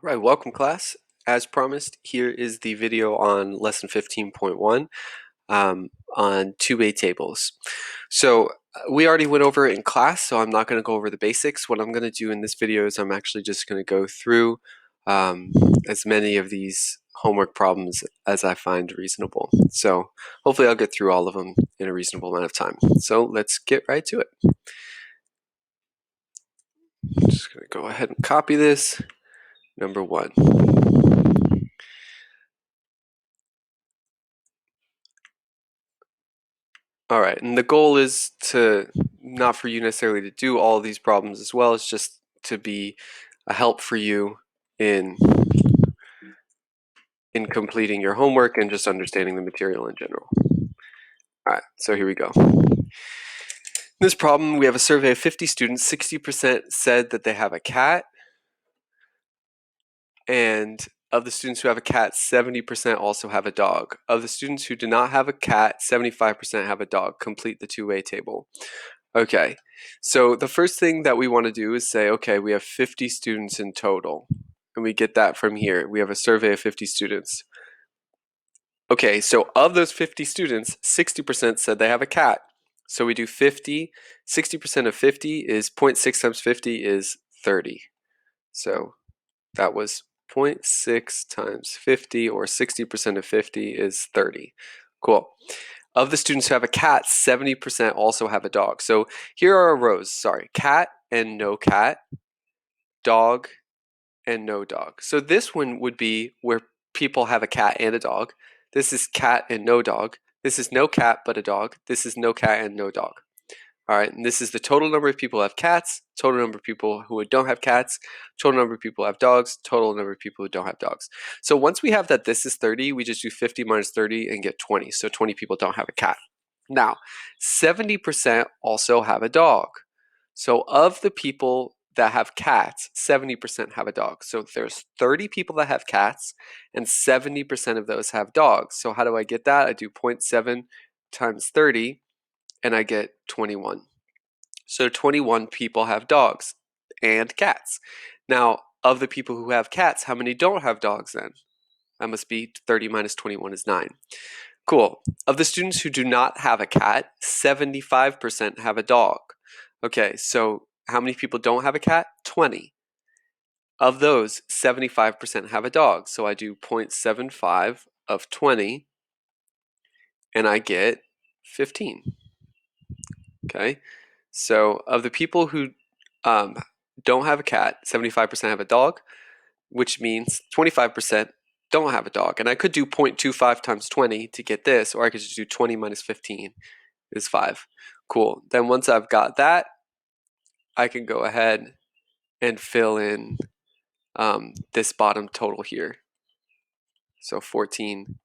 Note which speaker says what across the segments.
Speaker 1: All right, welcome class. As promised, here is the video on lesson 15.1 on two-way tables. So we already went over it in class, so I'm not going to go over the basics. What I'm going to do in this video is I'm actually just going to go through as many of these homework problems as I find reasonable. So hopefully I'll get through all of them in a reasonable amount of time. So let's get right to it. I'm just going to go ahead and copy this. Number one. All right, and the goal is to not for you necessarily to do all of these problems as well. It's just to be a help for you in completing your homework and just understanding the material in general. All right, so here we go. In this problem, we have a survey of 50 students. 60% said that they have a cat, and of the students who have a cat, 70% also have a dog. Of the students who do not have a cat, 75% have a dog. Complete the two-way table. Okay, so the first thing that we want to do is say, okay, we have 50 students in total, and we get that from here. We have a survey of 50 students. Okay, so of those 50 students, 60% said they have a cat. So we do 50, 60% of 50 is 0.6 times 50 is 30. So that was 0.6 times 50, or 60% of 50 is 30. Cool. Of the students who have a cat, 70% also have a dog. So here are our rows. Sorry, cat and no cat, dog and no dog. So this one would be where people have a cat and a dog. This is cat and no dog. This is no cat but a dog. This is no cat and no dog. All right, and this is the total number of people who have cats, total number of people who don't have cats, total number of people who have dogs, total number of people who don't have dogs. So once we have that this is 30, we just do 50 minus 30 and get 20. So 20 people don't have a cat. Now, 70% also have a dog. So of the people that have cats, 70% have a dog. So there's 30 people that have cats, and 70% of those have dogs. So how do I get that? I do 0.7 times 30, and I get 21. So 21 people have dogs and cats. Now, of the people who have cats, how many don't have dogs then? That must be 30 minus 21 is 9. Cool. Of the students who do not have a cat, 75% have a dog. Okay, so how many people don't have a cat? 20. Of those, 75% have a dog. So I do 0.75 of 20, and I get 15. Okay, so of the people who don't have a cat, 75% have a dog, which means 25% don't have a dog. And I could do 0.25 times 20 to get this, or I could just do 20 minus 15 is 5. Cool. Then once I've got that, I can go ahead and fill in this bottom total here. So 14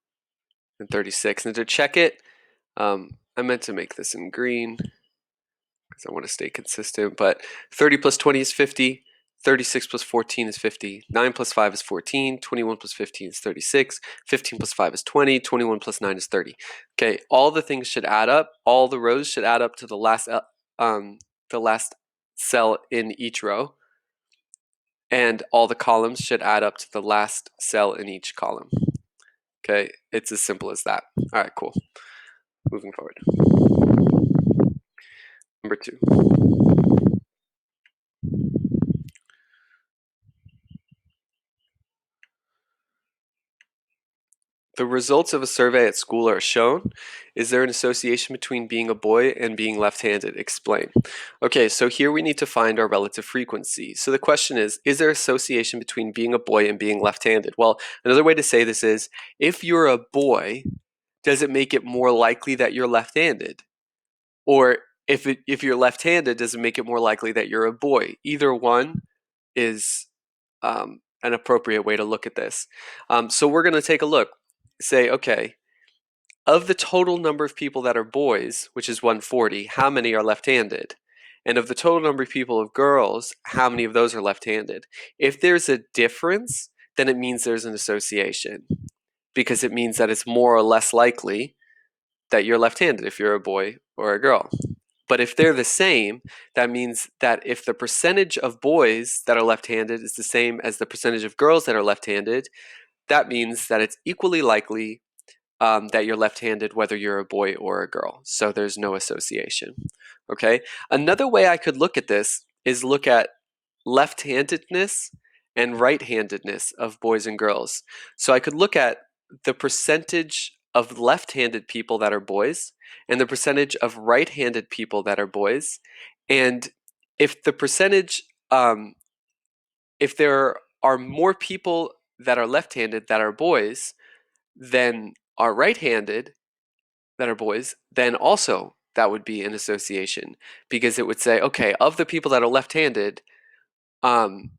Speaker 1: and 36. And to check it, I meant to make this in green because I want to stay consistent, but 30 plus 20 is 50, 36 plus 14 is 50, 9 plus 5 is 14, 21 plus 15 is 36, 15 plus 5 is 20, 21 plus 9 is 30. Okay, all the things should add up. All the rows should add up to the last cell in each row, and all the columns should add up to the last cell in each column. Okay, it's as simple as that. All right, cool. Moving forward. Number 2. The results of a survey at school are shown. Is there an association between being a boy and being left-handed? Explain. Okay, so here we need to find our relative frequency. So the question is there association between being a boy and being left-handed? Well, another way to say this is, if you're a boy, does it make it more likely that you're left-handed? Or if you're left-handed, does it make it more likely that you're a boy? Either one is an appropriate way to look at this. So we're going to take a look. Say, okay, of the total number of people that are boys, which is 140, how many are left-handed? And of the total number of people of girls, how many of those are left-handed? If there's a difference, then it means there's an association, because it means that it's more or less likely that you're left-handed if you're a boy or a girl. But if they're the same, that means that if the percentage of boys that are left-handed is the same as the percentage of girls that are left-handed, that means that it's equally likely that you're left-handed whether you're a boy or a girl. So there's no association. Okay. Another way I could look at this is look at left-handedness and right-handedness of boys and girls. So I could look at the percentage of left-handed people that are boys and the percentage of right-handed people that are boys. And if the percentage, if there are more people that are left-handed that are boys than are right-handed that are boys, then also that would be an association because it would say, okay, of the people that are left-handed, um,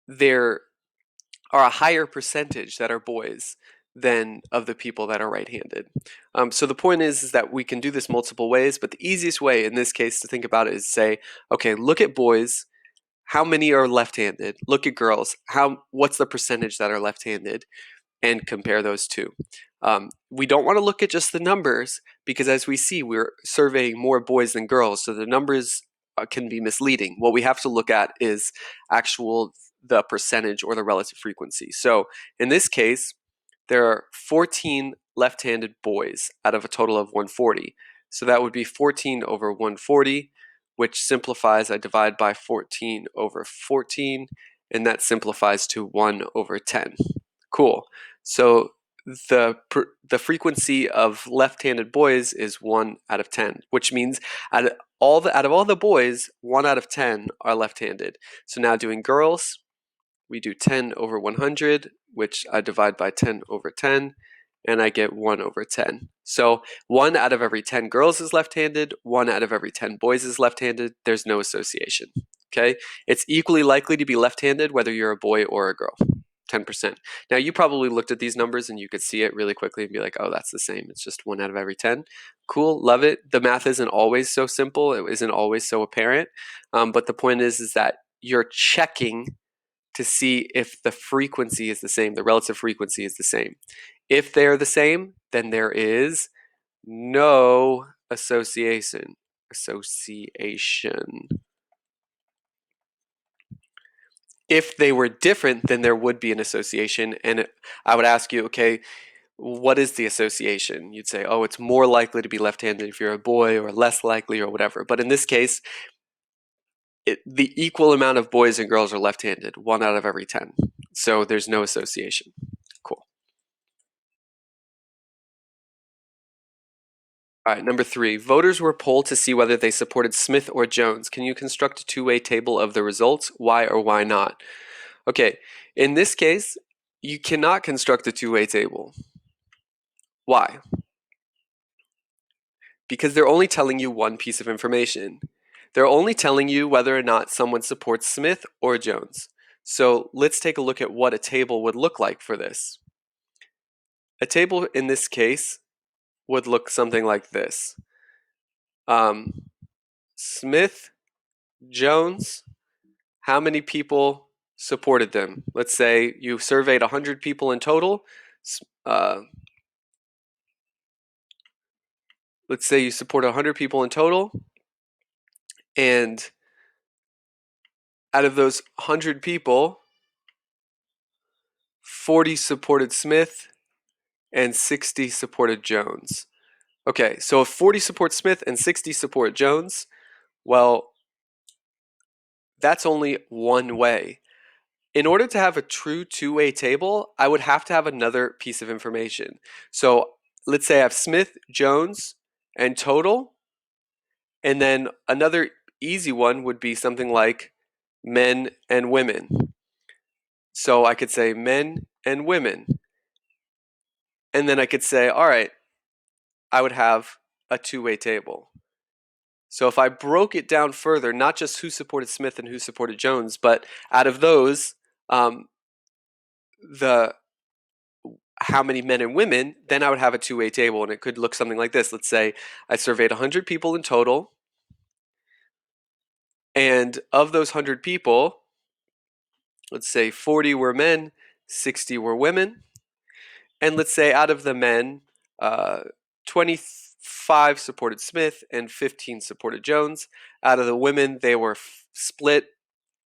Speaker 1: there are a higher percentage that are boys than of the people that are right-handed. So the point is that we can do this multiple ways, but the easiest way in this case to think about it is say, okay, look at boys, how many are left-handed? Look at girls, what's the percentage that are left-handed? And compare those two. We don't want to look at just the numbers because as we see, we're surveying more boys than girls, so the numbers can be misleading. What we have to look at is the percentage or the relative frequency. So in this case, there are 14 left-handed boys out of a total of 140. So that would be 14 over 140, which simplifies, I divide by 14 over 14, and that simplifies to 1 over 10. Cool. So the frequency of left-handed boys is 1 out of 10, which means out of all the boys, 1 out of 10 are left-handed. So now doing girls, we do 10 over 100, which I divide by 10 over 10, and I get 1 over 10. So 1 out of every 10 girls is left-handed, 1 out of every 10 boys is left-handed. There's no association. Okay? It's equally likely to be left-handed whether you're a boy or a girl. 10%. Now you probably looked at these numbers and you could see it really quickly and be like, oh, that's the same. It's just 1 out of every 10. Cool, love it. The math isn't always so simple. It isn't always so apparent. But the point is that you're checking to see if the frequency is the same, the relative frequency is the same. If they're the same, then there is no association. If they were different, then there would be an association. And I would ask you, okay, what is the association? You'd say, oh, it's more likely to be left-handed if you're a boy or less likely or whatever. But in this case, the equal amount of boys and girls are left-handed, 1 out of every 10. So there's no association. Cool. All right, number 3. Voters were polled to see whether they supported Smith or Jones. Can you construct a two-way table of the results? Why or why not? Okay, in this case, you cannot construct a two-way table. Why? Because they're only telling you one piece of information. They're only telling you whether or not someone supports Smith or Jones. So let's take a look at what a table would look like for this. A table in this case would look something like this. Smith, Jones, how many people supported them? Let's say you surveyed 100 people in total. Uh, let's say you support 100 people in total, and out of those 100 people, 40 supported Smith and 60 supported Jones. Okay, so if 40 support Smith and 60 support Jones, well, that's only one way. In order to have a true two-way table, I would have to have another piece of information. So let's say I have Smith, Jones, and total, and then another easy one would be something like men and women. So I could say men and women. And then I could say, all right, I would have a two-way table. So if I broke it down further, not just who supported Smith and who supported Jones, but out of those, the how many men and women, then I would have a two-way table, and it could look something like this. Let's say I surveyed 100 people in total, and of those 100 people, let's say 40 were men, 60 were women, and let's say out of the men, 20, 5 supported Smith and 15 supported Jones. Out of the women, they were split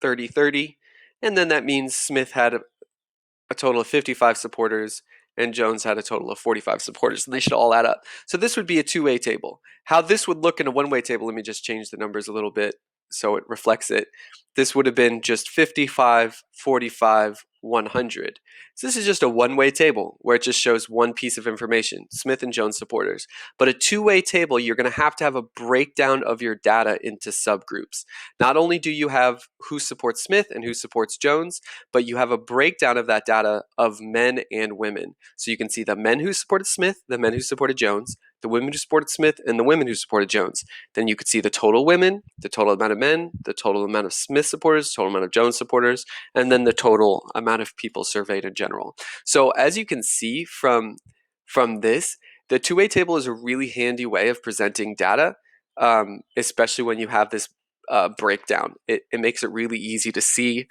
Speaker 1: 30-30, and then that means Smith had a total of 55 supporters and Jones had a total of 45 supporters, and they should all add up. So this would be a two-way table. How this would look in a one-way table, let me just change the numbers a little bit so it reflects it. This would have been just 55, 45, 100. So this is just a one-way table where it just shows one piece of information, Smith and Jones supporters. But a two-way table, you're going to have a breakdown of your data into subgroups. Not only do you have who supports Smith and who supports Jones, but you have a breakdown of that data of men and women. So you can see the men who supported Smith, the men who supported Jones, the women who supported Smith, and the women who supported Jones. Then you could see the total women, the total amount of men, the total amount of Smith supporters, total amount of Jones supporters, and then the total amount of people surveyed in general. So as you can see from this, the two-way table is a really handy way of presenting data, especially when you have this breakdown. It makes it really easy to see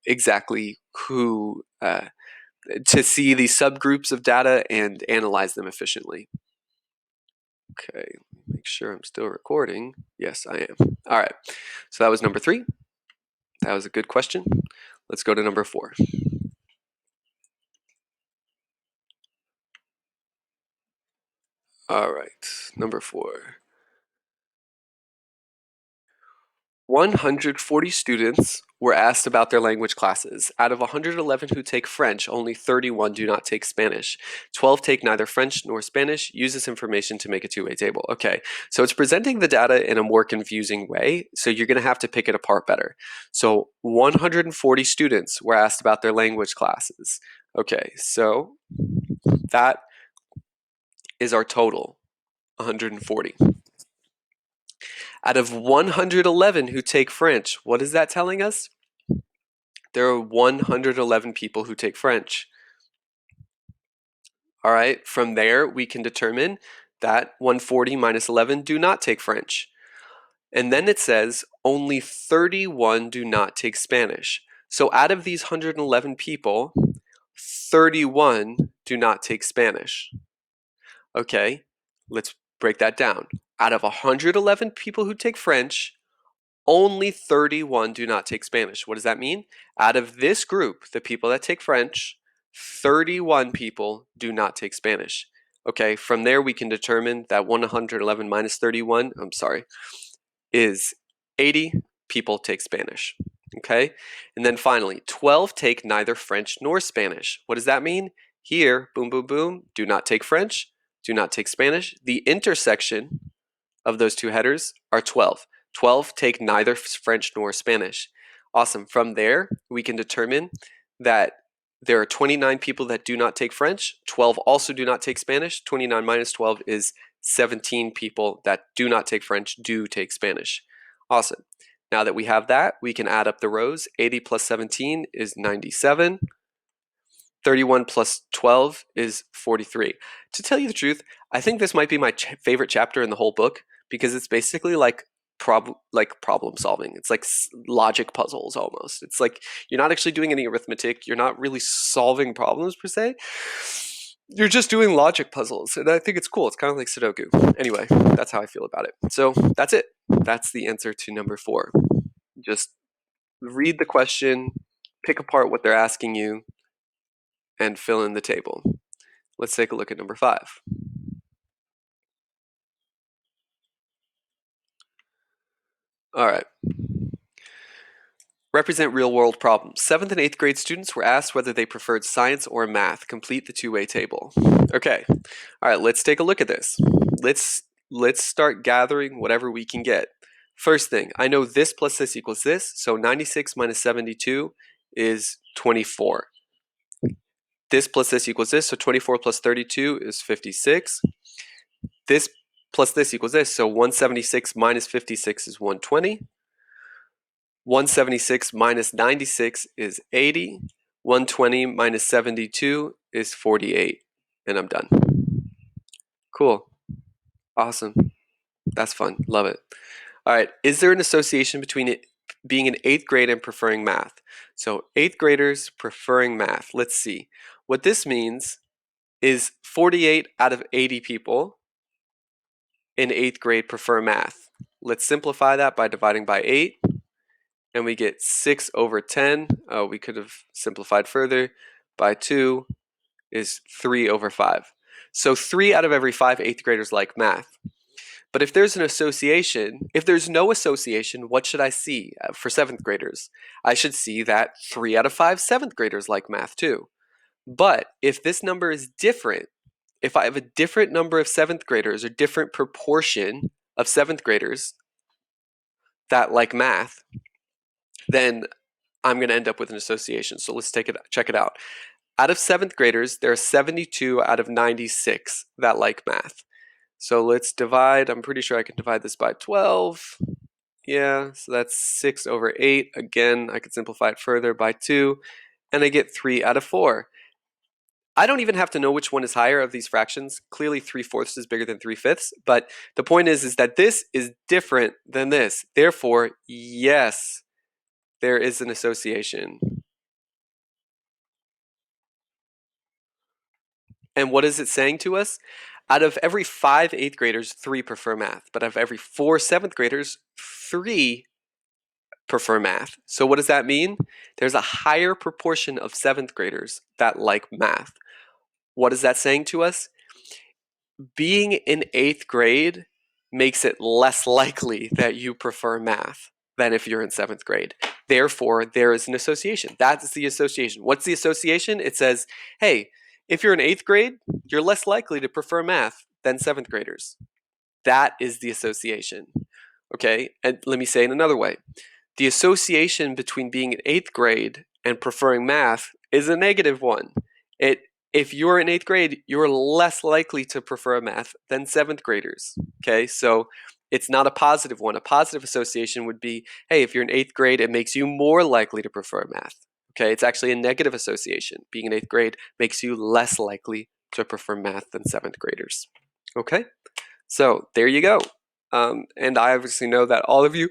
Speaker 1: exactly who, to see these subgroups of data and analyze them efficiently. Okay, make sure I'm still recording. Yes, I am. All right, so that was number 3. That was a good question. Let's go to number 4. All right, number 4. 140 students were asked about their language classes. Out of 111 who take French, only 31 do not take Spanish. 12 take neither French nor Spanish. Use this information to make a two-way table. Okay, so it's presenting the data in a more confusing way, so you're going to have to pick it apart better. So 140 students were asked about their language classes. Okay, so that is our total, 140. Out of 111 who take French, what is that telling us? There are 111 people who take French. All right, from there we can determine that 140 minus 11 do not take French. And then it says only 31 do not take Spanish. So out of these 111 people, 31 do not take Spanish. Okay, let's break that down. Out of 111 people who take French, only 31 do not take Spanish. What does that mean? Out of this group, the people that take French, 31 people do not take Spanish. Okay, from there we can determine that 111 minus 31, is 80 people take Spanish. Okay, and then finally, 12 take neither French nor Spanish. What does that mean? Here, boom, boom, boom, do not take French, do not take Spanish. The intersection of those two headers are 12. 12 take neither French nor Spanish. Awesome. From there, we can determine that there are 29 people that do not take French. 12 also do not take Spanish. 29 minus 12 is 17 people that do not take French do take Spanish. Awesome. Now that we have that, we can add up the rows. 80 plus 17 is 97. 31 plus 12 is 43. To tell you the truth, I think this might be my favorite chapter in the whole book because it's basically like problem solving. It's like logic puzzles almost. It's like you're not actually doing any arithmetic. You're not really solving problems per se. You're just doing logic puzzles, and I think it's cool. It's kind of like Sudoku. Anyway, that's how I feel about it. So that's it. That's the answer to number 4. Just read the question, pick apart what they're asking you, and fill in the table. Let's take a look at number 5. All right. Represent real-world problems. 7th and 8th grade students were asked whether they preferred science or math. Complete the two-way table. Okay. All right, let's take a look at this. Let's start gathering whatever we can get. First thing, I know this plus this equals this, so 96 minus 72 is 24. This plus this equals this, so 24 plus 32 is 56. This plus this equals this, so 176 minus 56 is 120. 176 minus 96 is 80. 120 minus 72 is 48. And I'm done. Cool. Awesome. That's fun. Love it. All right. Is there an association between it being in 8th grade and preferring math? So 8th graders preferring math. Let's see. What this means is 48 out of 80 people in 8th grade prefer math? Let's simplify that by dividing by 8, and we get 6 over 10. Oh, we could have simplified further. By 2 is 3 over 5. So 3 out of every 5 8th graders like math. But if there's an association, if there's no association, what should I see for 7th graders? I should see that 3 out of 5 7th graders like math too. But if this number is different, if I have a different number of 7th graders or different proportion of 7th graders that like math, then I'm going to end up with an association. So let's check it out. Out of 7th graders, there are 72 out of 96 that like math. So let's divide. I'm pretty sure I can divide this by 12. Yeah, so that's 6 over 8. Again, I could simplify it further by 2, and I get 3 out of 4. I don't even have to know which one is higher of these fractions. Clearly 3/4 is bigger than 3/5, but the point is that this is different than this. Therefore, yes, there is an association. And what is it saying to us? Out of every 5 8th graders, 3 prefer math, but out of every 4 7th graders, 3 prefer math. So what does that mean? There's a higher proportion of 7th graders that like math. What is that saying to us? Being in 8th grade makes it less likely that you prefer math than if you're in 7th grade. Therefore, there is an association. That's the association. What's the association? It says, hey, if you're in 8th grade, you're less likely to prefer math than 7th graders. That is the association. Okay, and let me say it another way. The association between being in 8th grade and preferring math is a negative one. If you're in 8th grade, you're less likely to prefer math than 7th graders. Okay, so it's not a positive one. A positive association would be, hey, if you're in 8th grade, it makes you more likely to prefer math. Okay, it's actually a negative association. Being in 8th grade makes you less likely to prefer math than 7th graders. Okay, so there you go. And I obviously know that all of you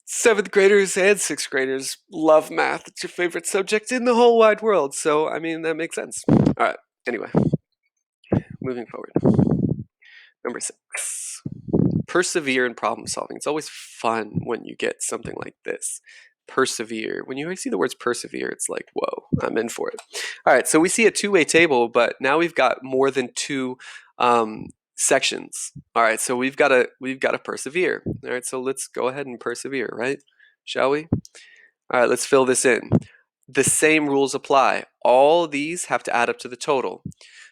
Speaker 1: 7th graders and 6th graders love math. It's your favorite subject in the whole wide world. So, I mean, that makes sense. All right. Anyway, moving forward. Number 6. Persevere in problem solving. It's always fun when you get something like this. Persevere. When you see the words persevere, it's like, whoa, I'm in for it. All right. So we see a two-way table, but now we've got more than two sections. All right, so we've got to persevere. All right, so let's go ahead and persevere, right? Shall we? All right, let's fill this in. The same rules apply. All these have to add up to the total.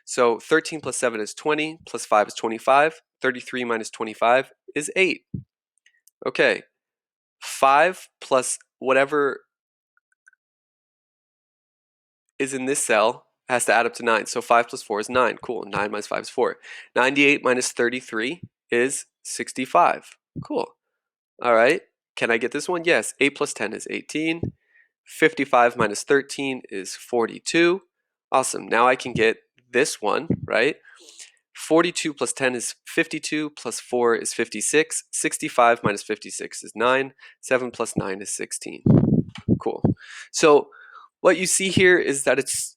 Speaker 1: So 13 plus 7 is 20, plus 5 is 25, 33 minus 25 is 8. Okay, 5 plus whatever is in this cell has to add up to 9. So 5 plus 4 is 9. Cool. 9 minus 5 is 4. 98 minus 33 is 65. Cool. All right. Can I get this one? Yes. 8 plus 10 is 18. 55 minus 13 is 42. Awesome. Now I can get this one, right? 42 plus 10 is 52, plus 4 is 56. 65 minus 56 is 9. 7 plus 9 is 16. Cool. So what you see here is that it's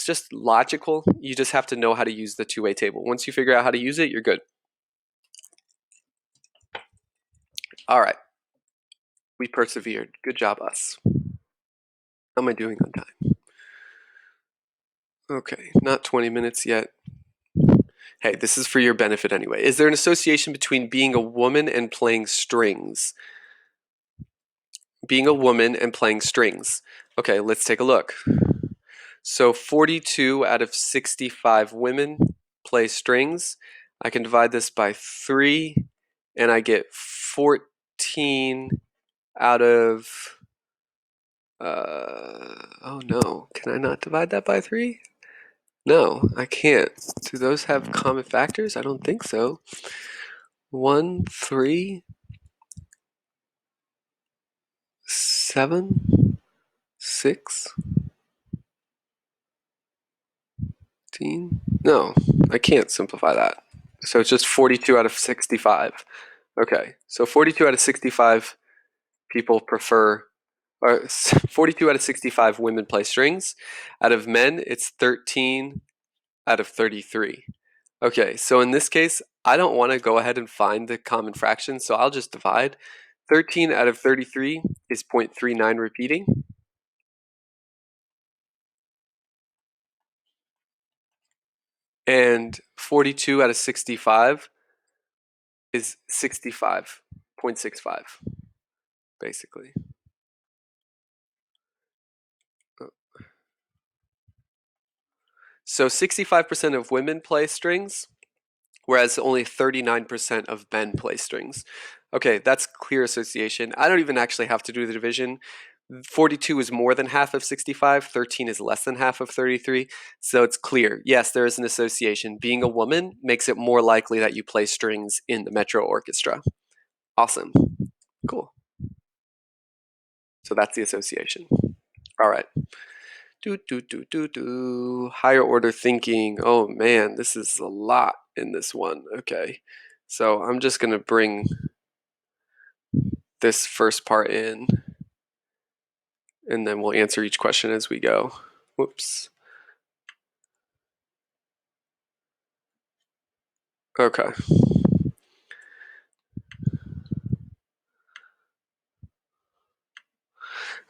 Speaker 1: just logical. You just have to know how to use the two-way table. Once you figure out how to use it, you're good. All right. We persevered. Good job, us. How am I doing on time? Okay, not 20 minutes yet. Hey, this is for your benefit anyway. Is there an association between being a woman and playing strings? Being a woman and playing strings. Okay, let's take a look. So 42 out of 65 women play strings. I can divide this by 3, and I get 14 out of... oh no, can I not divide that by 3? No, I can't. Do those have common factors? I don't think so. 1, 3, 7, 6, 15. No, I can't simplify that. So it's just 42 out of 65. Okay, so 42 out of 65 people prefer, or 42 out of 65 women play strings. Out of men, it's 13 out of 33. Okay, so in this case, I don't want to go ahead and find the common fraction, so I'll just divide. 13 out of 33 is 0.39 repeating. And 42 out of 65 is 65.65, basically. So 65% of women play strings, whereas only 39% of men play strings. Okay, that's clear association. I don't even actually have to do the division. 42 is more than half of 65, 13 is less than half of 33, so it's clear. Yes, there is an association. Being a woman makes it more likely that you play strings in the Metro Orchestra. Awesome. Cool. So that's the association. All right. Higher order thinking. Oh man, this is a lot in this one. Okay. So I'm just going to bring this first part in, and then we'll answer each question as we go. Whoops. Okay.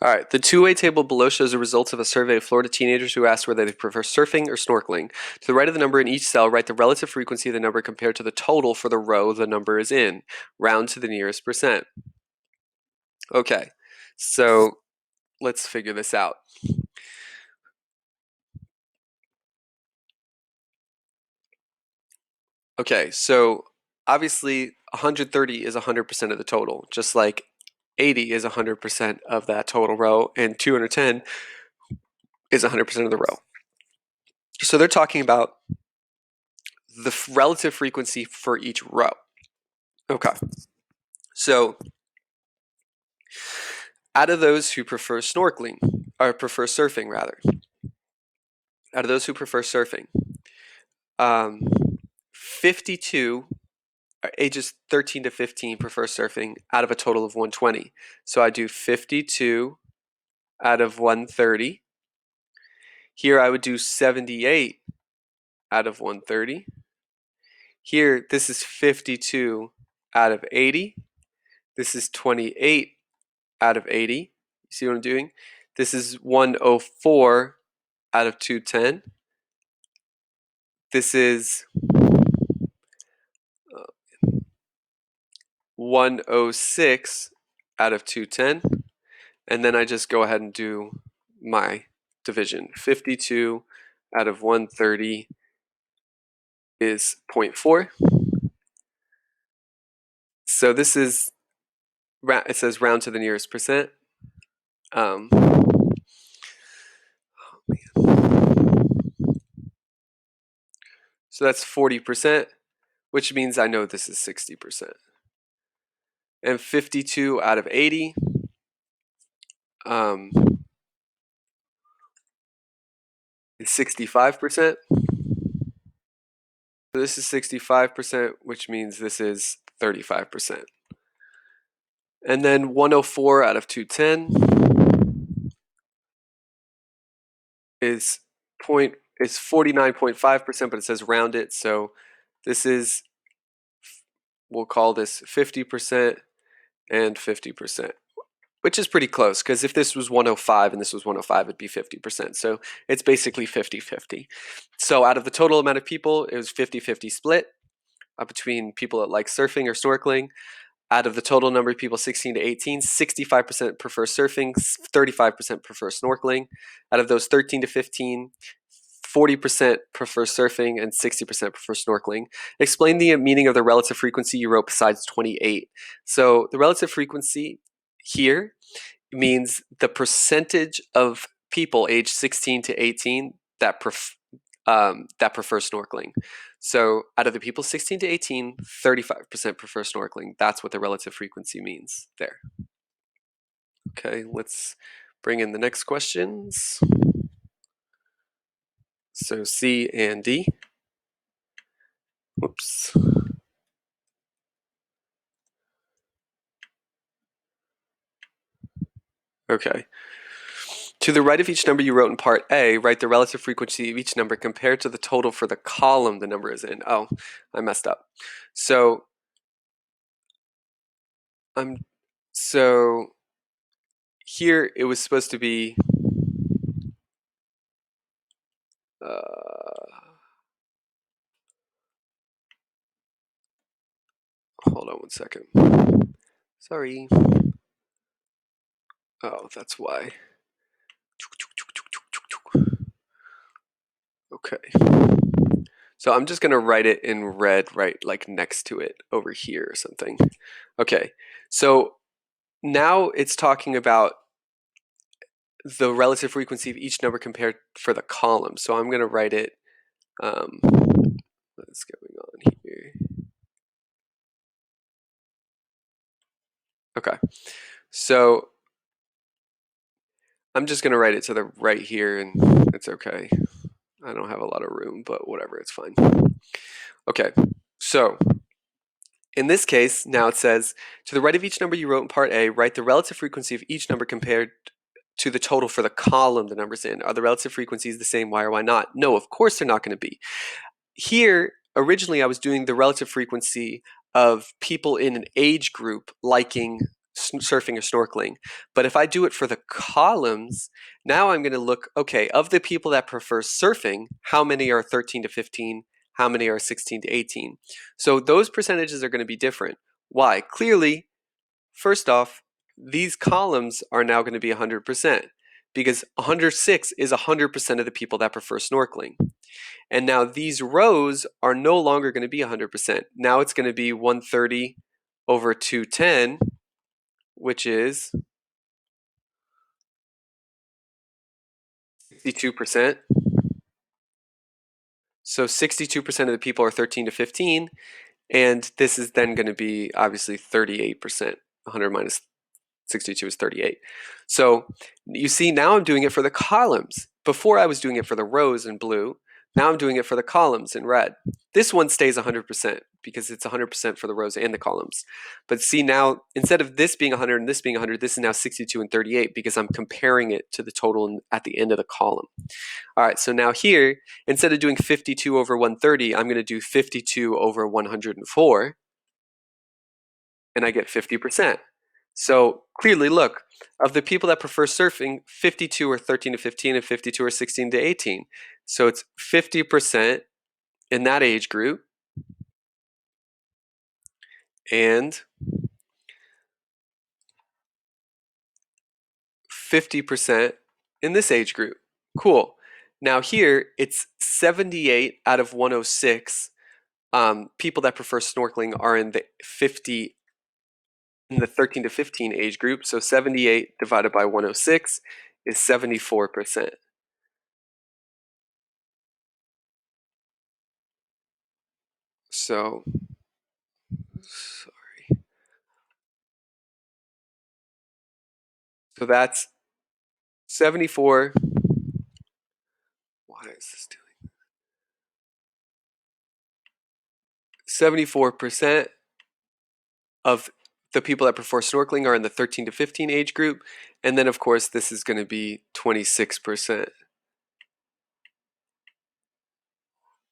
Speaker 1: All right. The two-way table below shows the results of a survey of Florida teenagers who asked whether they prefer surfing or snorkeling. To the right of the number in each cell, write the relative frequency of the number compared to the total for the row the number is in. Round to the nearest percent. Okay. So let's figure this out. Okay, so obviously 130 is 100% of the total, just like 80 is 100% of that total row, and 210 is 100% of the row. So they're talking about the relative frequency for each row. Okay, so out of those who prefer snorkeling, or prefer surfing rather, out of those who prefer surfing, 52 ages 13 to 15 prefer surfing out of a total of 120. So I do 52 out of 130. Here I would do 78 out of 130. Here, this is 52 out of 80. This is 28 out of 80. You see what I'm doing? This is 104 out of 210. This is 106 out of 210. And then I just go ahead and do my division. 52 out of 130 is 0.4. So this is, it says round to the nearest percent. Um, so that's 40%, which means I know this is 60%. And 52 out of 80 is 65%. So this is 65%, which means this is 35%. And then 104 out of 210 is 49.5%, but it says round it. So this is, we'll call this 50% and 50%, which is pretty close, because if this was 105 and this was 105, it'd be 50%. So it's basically 50-50. So out of the total amount of people, it was 50-50 split between people that like surfing or snorkeling. Out of the total number of people 16 to 18, 65% prefer surfing, 35% prefer snorkeling. Out of those 13 to 15, 40% prefer surfing and 60% prefer snorkeling. Explain the meaning of the relative frequency you wrote besides 28. So the relative frequency here means the percentage of people aged 16 to 18 that prefer snorkeling. So out of the people 16 to 18, 35% prefer snorkeling. That's what the relative frequency means there. Okay, let's bring in the next questions. So C and D. Whoops. Okay. To the right of each number you wrote in part A, write the relative frequency of each number compared to the total for the column the number is in. Oh, I messed up. So so here it was supposed to be hold on one second. Sorry. Oh, that's why. Okay. So I'm just gonna write it in red right like next to it over here or something. Okay. So now it's talking about the relative frequency of each number compared for the column. So I'm gonna write it what's going on here? Okay. So I'm just gonna write it to the right here and it's okay. I don't have a lot of room, but whatever, it's fine. Okay, so in this case, now it says, to the right of each number you wrote in part A, write the relative frequency of each number compared to the total for the column the number's in. Are the relative frequencies the same? Why or why not? No, of course they're not going to be. Here, originally I was doing the relative frequency of people in an age group liking surfing or snorkeling. But if I do it for the columns, now I'm going to look, okay, of the people that prefer surfing, how many are 13 to 15? How many are 16 to 18? So those percentages are going to be different. Why? Clearly, first off, these columns are now going to be 100% because 106 is 100% of the people that prefer snorkeling. And now these rows are no longer going to be 100%. Now it's going to be 130 over 210, which is 62%. So 62% of the people are 13 to 15, and this is then going to be obviously 38%. 100 minus 62 is 38. So you see, now I'm doing it for the columns. Before I was doing it for the rows in blue. Now I'm doing it for the columns in red. This one stays 100% because it's 100% for the rows and the columns. But see now, instead of this being 100 and this being 100, this is now 62 and 38 because I'm comparing it to the total at the end of the column. All right, so now here, instead of doing 52 over 130, I'm going to do 52 over 104, and I get 50%. So clearly, look, of the people that prefer surfing, 52 are 13 to 15 and 52 are 16 to 18. So it's 50% in that age group and 50% in this age group. Cool. Now here, it's 78 out of 106 people that prefer snorkeling are in the 13 to 15 age group. So 78 divided by 106 is 74%. So, sorry. So that's 74. Why is this doing 74% of the people that prefer snorkeling are in the 13 to 15 age group. And then, of course, this is going to be 26%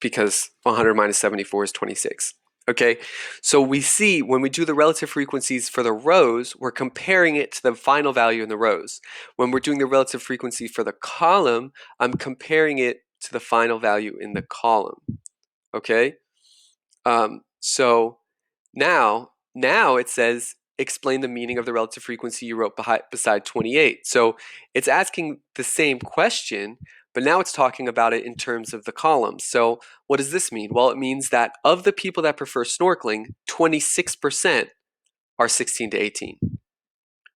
Speaker 1: because 100 minus 74 is 26. Okay, so we see when we do the relative frequencies for the rows, we're comparing it to the final value in the rows. When we're doing the relative frequency for the column, I'm comparing it to the final value in the column. Okay, so now it says explain the meaning of the relative frequency you wrote beside 28. So it's asking the same question, but now it's talking about it in terms of the columns. So what does this mean? Well, it means that of the people that prefer snorkeling, 26% are 16 to 18.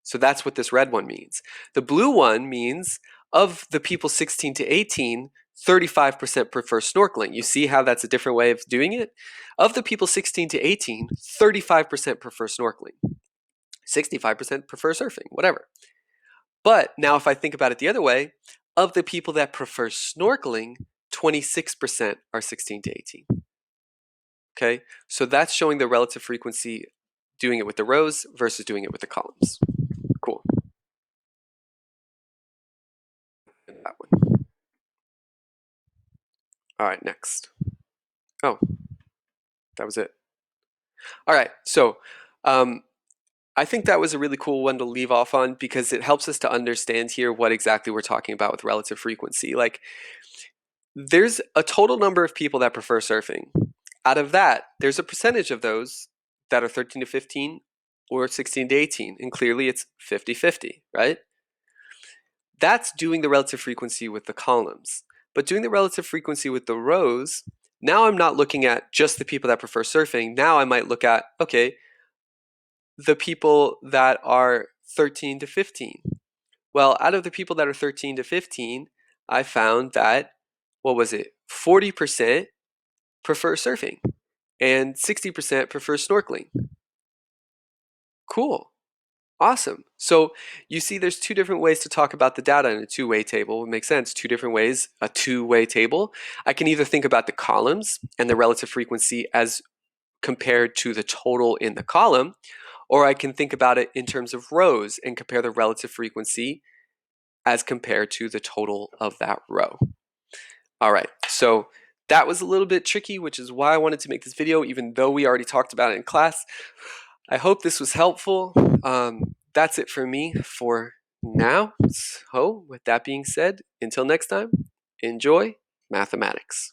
Speaker 1: So that's what this red one means. The blue one means of the people 16 to 18, 35% prefer snorkeling. You see how that's a different way of doing it? Of the people 16 to 18, 35% prefer snorkeling. 65% prefer surfing, whatever. But now if I think about it the other way, of the people that prefer snorkeling, 26% are 16 to 18. Okay, so that's showing the relative frequency doing it with the rows versus doing it with the columns. Cool. that one. All right, next. Oh, that was it. All right, so I think that was a really cool one to leave off on because it helps us to understand here what exactly we're talking about with relative frequency. Like, there's a total number of people that prefer surfing. Out of that, there's a percentage of those that are 13 to 15 or 16 to 18, and clearly it's 50-50, right? That's doing the relative frequency with the columns. But doing the relative frequency with the rows, now I'm not looking at just the people that prefer surfing. Now I might look at, okay, the people that are 13 to 15. Well, out of the people that are 13 to 15, I found that, what was it, 40% prefer surfing and 60% prefer snorkeling. Cool. Awesome. So you see there's two different ways to talk about the data in a two-way table. It makes sense. Two different ways, a two-way table. I can either think about the columns and the relative frequency as compared to the total in the column, or I can think about it in terms of rows and compare the relative frequency as compared to the total of that row. All right, so that was a little bit tricky, which is why I wanted to make this video, even though we already talked about it in class. I hope this was helpful. That's it for me for now. So with that being said, until next time, enjoy mathematics.